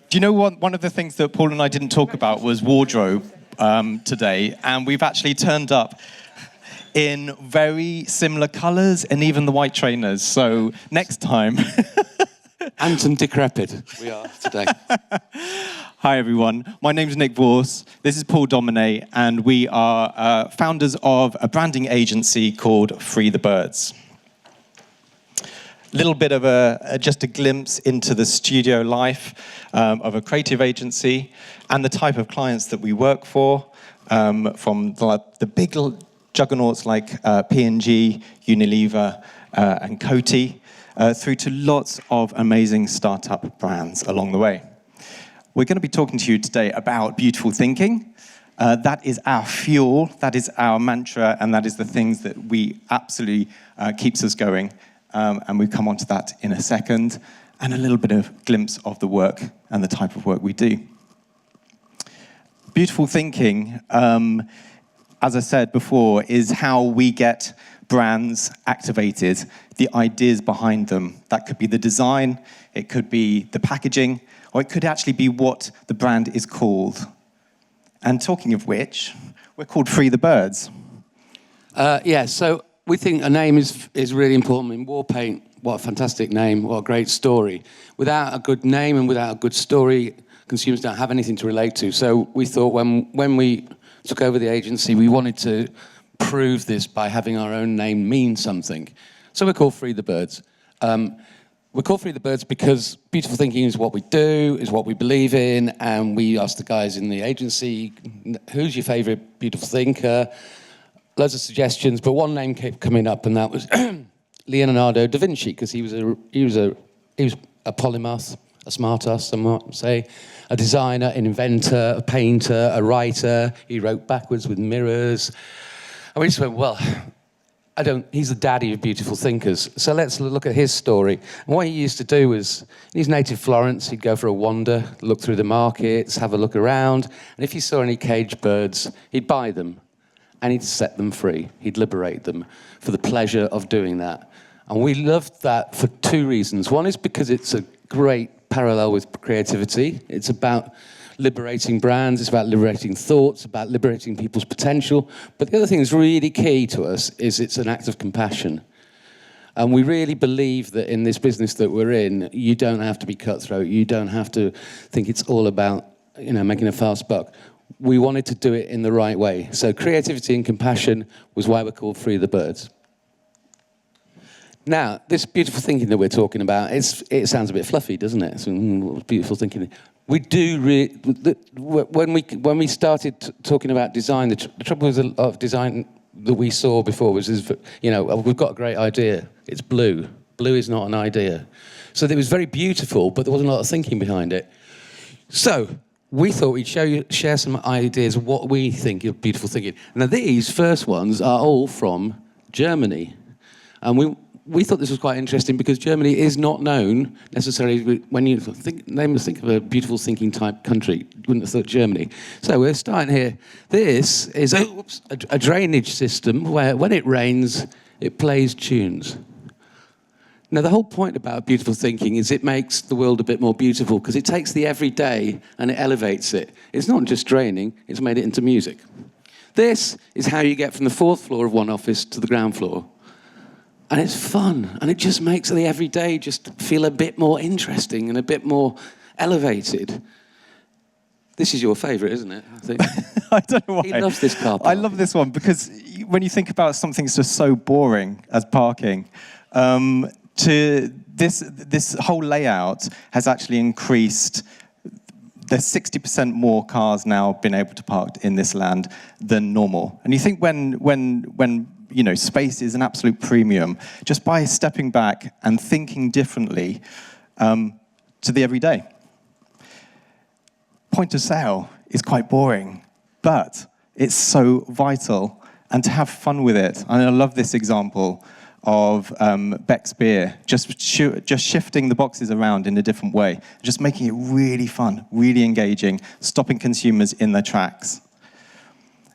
Do you know what? One of the things that Paul and I didn't talk about was wardrobe today, and we've actually turned up in very similar colours and even the white trainers. So next time... And some decrepit we are today. Hi everyone, my name's Nick Vorse, this is Paul Domine, and we are founders of a branding agency called Free the Birds. Little bit of just a glimpse into the studio life of a creative agency and the type of clients that we work for, from the big juggernauts like P&G, Unilever, and Coty, through to lots of amazing startup brands along the way. We're going to be talking to you today about beautiful thinking. That is our fuel, that is our mantra, and that is the things that we absolutely keeps us going. And we'll come on to that in a second, and a little bit of glimpse of the work and the type of work we do. Beautiful thinking, as I said before, is how we get brands activated, the ideas behind them. That could be the design, it could be the packaging, or it could actually be what the brand is called. And talking of which, we're called Free the Birds. So we think a name is really important. In war paint, what a fantastic name, what a great story. Without a good name and without a good story, consumers don't have anything to relate to. So we thought when we took over the agency, we wanted to prove this by having our own name mean something. So we're called Free the Birds. We're called Free the Birds because beautiful thinking is what we do, is what we believe in, and we asked the guys in the agency, who's your favourite beautiful thinker? Loads of suggestions, but one name kept coming up, and that was Leonardo da Vinci, because he was a polymath, a smartass, some might say, a designer, an inventor, a painter, a writer. He wrote backwards with mirrors. And we just went, well, he's the daddy of beautiful thinkers. So let's look at his story. And what he used to do was, in his native Florence, he'd go for a wander, look through the markets, have a look around. And if he saw any caged birds, he'd buy them and he'd set them free. He'd liberate them for the pleasure of doing that. And we loved that for two reasons. One is because it's a great parallel with creativity. It's about liberating brands, it's about liberating thoughts, about liberating people's potential. But the other thing that's really key to us is it's an act of compassion. And we really believe that in this business that we're in, you don't have to be cutthroat. You don't have to think it's all about, making a fast buck. We wanted to do it in the right way. So creativity and compassion was why we're called Free the Birds. Now, this beautiful thinking that we're talking about, it sounds a bit fluffy, doesn't it? So, beautiful thinking. We do when we started talking about design, the trouble with a lot of design that we saw before was, we've got a great idea. It's blue. Blue is not an idea. So it was very beautiful, but there wasn't a lot of thinking behind it. So we thought we'd share some ideas of what we think of beautiful thinking. Now these first ones are all from Germany, and we thought this was quite interesting because Germany is not known necessarily, when you think of a beautiful thinking type country, you wouldn't have thought Germany. So we're starting here. This is a drainage system where when it rains, it plays tunes. Now the whole point about beautiful thinking is it makes the world a bit more beautiful because it takes the everyday and it elevates it. It's not just draining, it's made it into music. This is how you get from the 4th floor of one office to the ground floor. And it's fun, and it just makes the everyday just feel a bit more interesting and a bit more elevated. This is your favourite, isn't it? I think. I don't know why. He loves this car park. I love this one because when you think about something that's just so boring as parking, to this whole layout has actually increased. There's 60% more cars now been able to park in this land than normal. And you think when space is an absolute premium, just by stepping back and thinking differently to the everyday. Point of sale is quite boring, but it's so vital, and to have fun with it. And I love this example of Beck's beer, just shifting the boxes around in a different way, just making it really fun, really engaging, stopping consumers in their tracks.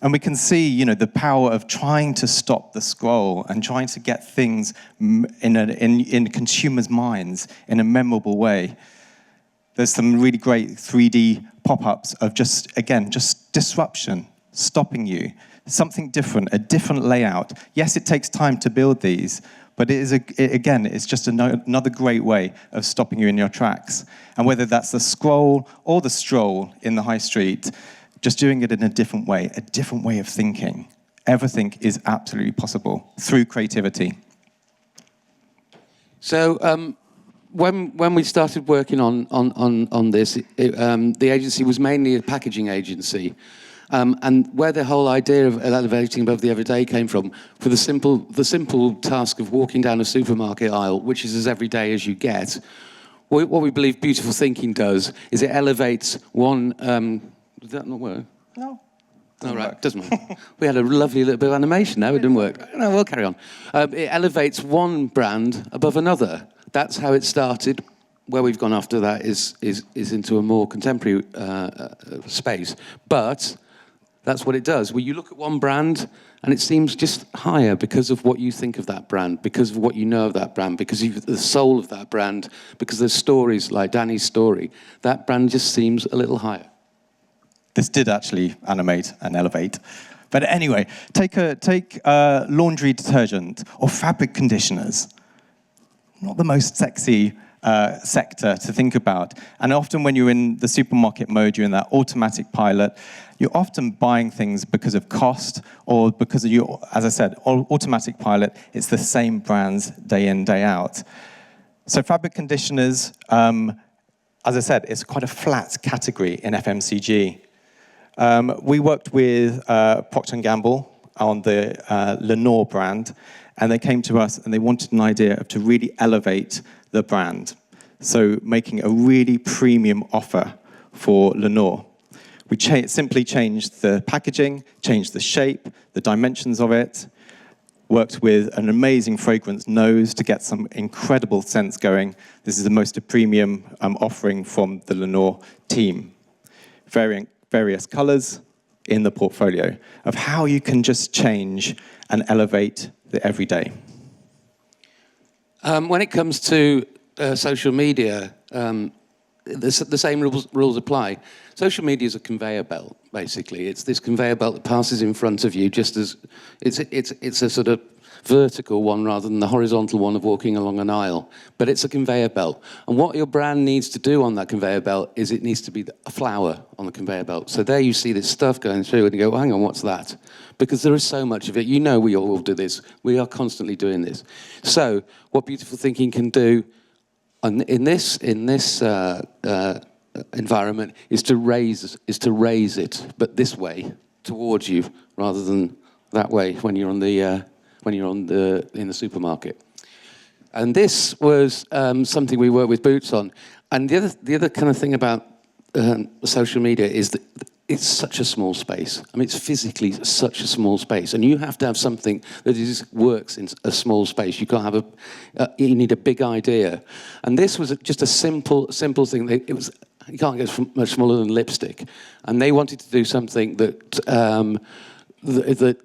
And we can see, the power of trying to stop the scroll and trying to get things in consumers' minds in a memorable way. There's some really great 3D pop-ups of just disruption, stopping you. Something different, a different layout. Yes, it takes time to build these, but it's just another great way of stopping you in your tracks. And whether that's the scroll or the stroll in the high street, just doing it in a different way of thinking. Everything is absolutely possible through creativity. So when we started working on this, the agency was mainly a packaging agency. And where the whole idea of elevating above the everyday came from, for the simple task of walking down a supermarket aisle, which is as everyday as you get, what we believe beautiful thinking does is it elevates one... Did that not work? No. All right, doesn't work. We had a lovely little bit of animation there, it didn't work. No, we'll carry on. It elevates one brand above another. That's how it started. Where we've gone after that is into a more contemporary space. But that's what it does. Well, you look at one brand and it seems just higher because of what you think of that brand, because of what you know of that brand, because of the soul of that brand, because there's stories like Danny's story. That brand just seems a little higher. This did actually animate and elevate. But anyway, take laundry detergent or fabric conditioners. Not the most sexy sector to think about. And often when you're in the supermarket mode, you're in that automatic pilot, you're often buying things because of cost or because of your, as I said, automatic pilot, it's the same brands day in, day out. So fabric conditioners, as I said, it's quite a flat category in FMCG. We worked with Procter & Gamble on the Lenore brand, and they came to us and they wanted an idea to really elevate the brand. So making a really premium offer for Lenore. We simply changed the packaging, changed the shape, the dimensions of it, worked with an amazing fragrance nose to get some incredible scents going. This is the most premium offering from the Lenore team. Various colors in the portfolio of how you can just change and elevate the everyday. When it comes to social media, the same rules apply. Social media is a conveyor belt, basically. It's this conveyor belt that passes in front of you, just as it's a sort of vertical one rather than the horizontal one of walking along an aisle. But it's a conveyor belt. And what your brand needs to do on that conveyor belt is it needs to be a flower on the conveyor belt. So there you see this stuff going through and you go, well, hang on, what's that? Because there is so much of it. You know we all do this. We are constantly doing this. So what beautiful thinking can do in this environment is to raise it, but this way towards you rather than that way when you're in the supermarket. And this was something we worked with Boots on. And the other kind of thing about social media is that it's such a small space. I mean, it's physically such a small space, and you have to have something that works in a small space. You can't have you need a big idea, and this was just a simple thing. You can't get much smaller than lipstick, and they wanted to do something that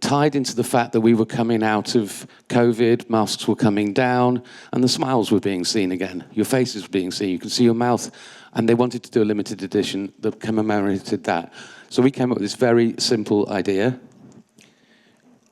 tied into the fact that we were coming out of COVID, masks were coming down, and the smiles were being seen again. Your faces were being seen. You can see your mouth. And they wanted to do a limited edition that commemorated that. So we came up with this very simple idea.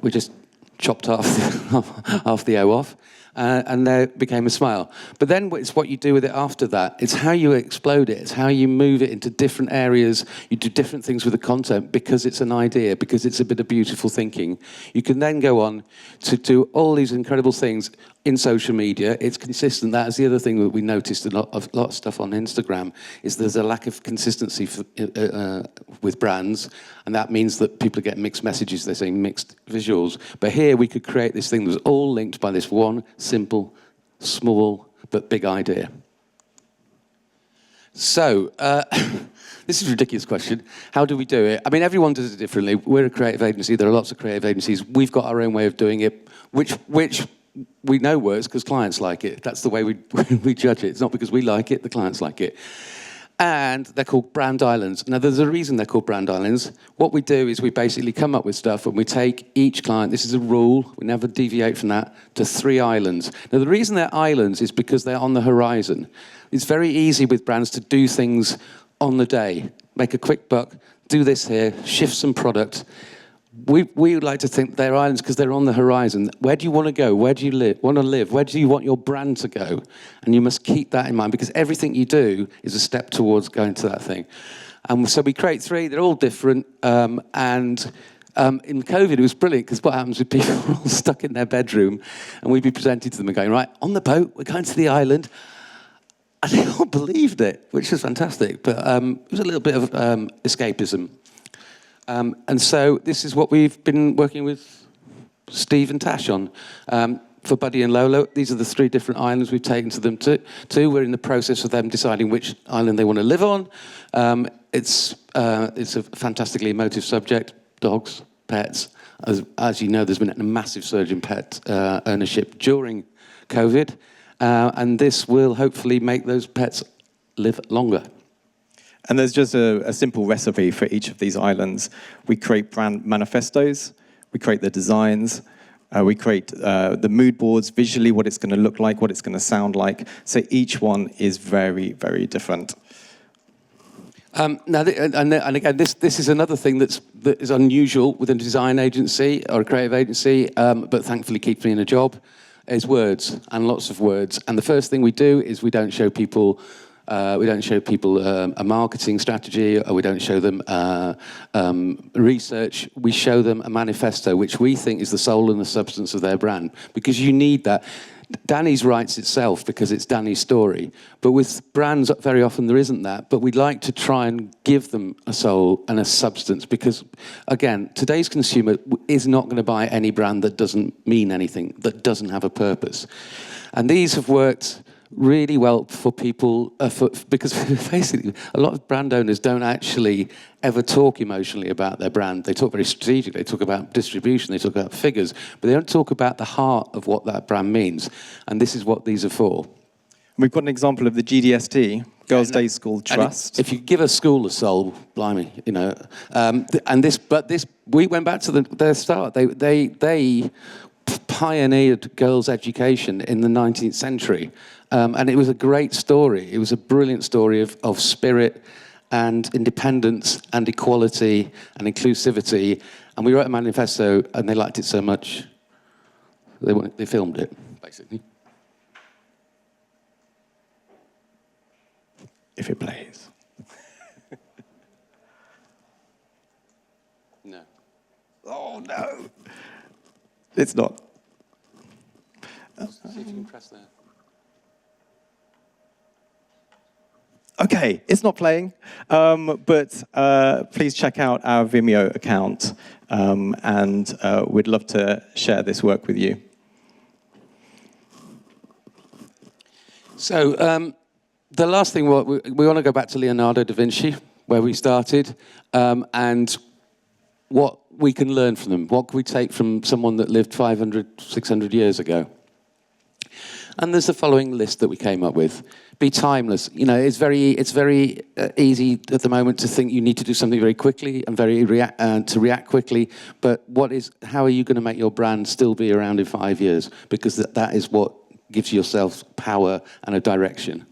We just chopped half the O off, and there became a smile. But then it's what you do with it after that. It's how you explode it. It's how you move it into different areas. You do different things with the content because it's an idea, because it's a bit of beautiful thinking. You can then go on to do all these incredible things in social media. It's consistent. That is the other thing that we noticed a lot of stuff on Instagram is there's a lack of consistency with brands, and that means that people get mixed messages. They're saying mixed visuals. But here we could create this thing that was all linked by this one simple, small, but big idea. So, this is a ridiculous question. How do we do it? I mean, everyone does it differently. We're a creative agency. There are lots of creative agencies. We've got our own way of doing it, which we know works because clients like it. That's the way we judge it. It's not because we like it, the clients like it. And they're called brand islands. Now, there's a reason they're called brand islands. What we do is we basically come up with stuff and we take each client, this is a rule, we never deviate from that, to 3 islands. Now, the reason they're islands is because they're on the horizon. It's very easy with brands to do things on the day, make a quick buck, do this here, shift some product. We would like to think they're islands because they're on the horizon. Where do you want to go? Where do you want to live? Where do you want your brand to go? And you must keep that in mind because everything you do is a step towards going to that thing. And so we create 3. They're all different. In COVID, it was brilliant because what happens with people are all stuck in their bedroom and we'd be presenting to them and going, right, on the boat, we're going to the island. And they all believed it, which was fantastic. But it was a little bit of escapism. And so this is what we've been working with Steve and Tash on. For Buddy and Lolo, these are the 3 different islands we've taken to them to. We're in the process of them deciding which island they want to live on. It's a fantastically emotive subject, dogs, pets. As you know, there's been a massive surge in pet ownership during COVID. And this will hopefully make those pets live longer. And there's just a simple recipe for each of these islands. We create brand manifestos, we create the designs, we create the mood boards, visually what it's going to look like, what it's going to sound like. So each one is very, very different. Now, and again, this is another thing that is unusual with a design agency or a creative agency, but thankfully keeps me in a job, is words, and lots of words. And the first thing we do is we don't show people a marketing strategy, or we don't show them research. We show them a manifesto, which we think is the soul and the substance of their brand, because you need that. Danny's writes itself because it's Danny's story. But with brands, very often there isn't that. But we'd like to try and give them a soul and a substance because, again, today's consumer is not going to buy any brand that doesn't mean anything, that doesn't have a purpose. And these have worked really well for people, because basically a lot of brand owners don't actually ever talk emotionally about their brand. They talk very strategically, they talk about distribution, they talk about figures, but they don't talk about the heart of what that brand means. And this is what these are for. We've got an example of the GDST, Girls' Day School Trust. If you give a school a soul, blimey, you know. We went back to their start. They pioneered girls' education in the 19th century. And it was a great story. It was a brilliant story of spirit and independence and equality and inclusivity. And we wrote a manifesto, and they liked it so much, they filmed it, basically. If it plays. No. Oh, no. It's not. See if you can press there. Okay, it's not playing, but please check out our Vimeo account, and we'd love to share this work with you. So the last thing, we want to go back to Leonardo da Vinci, where we started, and what we can learn from them. What can we take from someone that lived 500, 600 years ago? And there's the following list that we came up with. Be timeless. You know, it's very easy at the moment to think you need to do something very quickly and to react quickly. But how are you going to make your brand still be around in 5 years? Because that is what gives yourself power and a direction.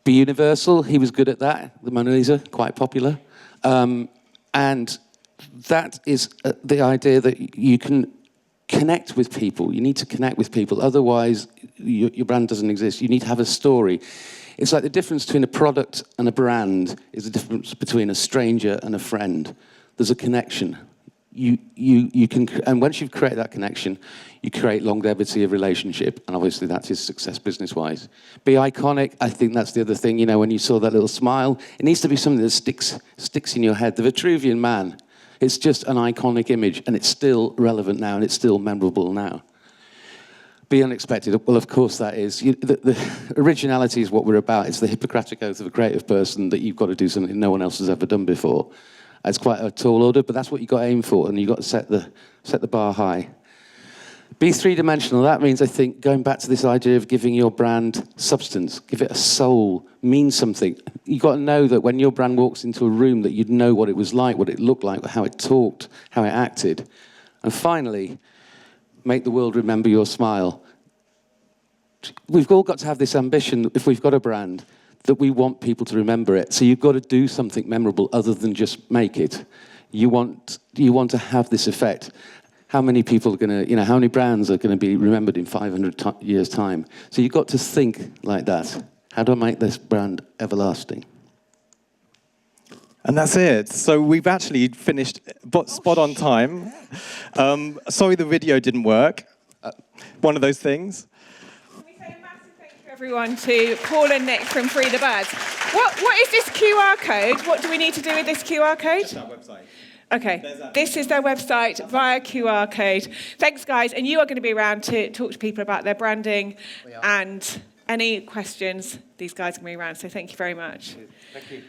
Be universal. He was good at that. The Mona Lisa, quite popular. And that is the idea that you can connect with people. You need to connect with people. Otherwise, your brand doesn't exist. You need to have a story. It's like the difference between a product and a brand is the difference between a stranger and a friend. There's a connection. You can, and once you've created that connection, you create longevity of relationship, and obviously that is success business-wise. Be iconic. I think that's the other thing. You know, when you saw that little smile, it needs to be something that sticks in your head. The Vitruvian Man. It's just an iconic image, and it's still relevant now, and it's still memorable now. Be unexpected. Well, of course that is. The originality is what we're about. It's the Hippocratic oath of a creative person that you've got to do something no one else has ever done before. It's quite a tall order, but that's what you've got to aim for, and you've got to set the bar high. Be three-dimensional. That means, I think, going back to this idea of giving your brand substance, give it a soul, mean something. You've got to know that when your brand walks into a room that you'd know what it was like, what it looked like, how it talked, how it acted. And finally, make the world remember your smile. We've all got to have this ambition, if we've got a brand, that we want people to remember it. So you've got to do something memorable other than just make it. You want to have this effect. How many people are going to, how many brands are going to be remembered in 500 years' time? So you've got to think like that. How do I make this brand everlasting? And that's it. So we've actually finished spot on time. Sorry the video didn't work. One of those things. Can we say a massive thank you, everyone, to Paul and Nick from Free the Birds. What is this QR code? What do we need to do with this QR code? That's our website. Okay, this is their website via QR code. Thanks, guys. And you are going to be around to talk to people about their branding and any questions. These guys are going to be around, so thank you very much. Thank you.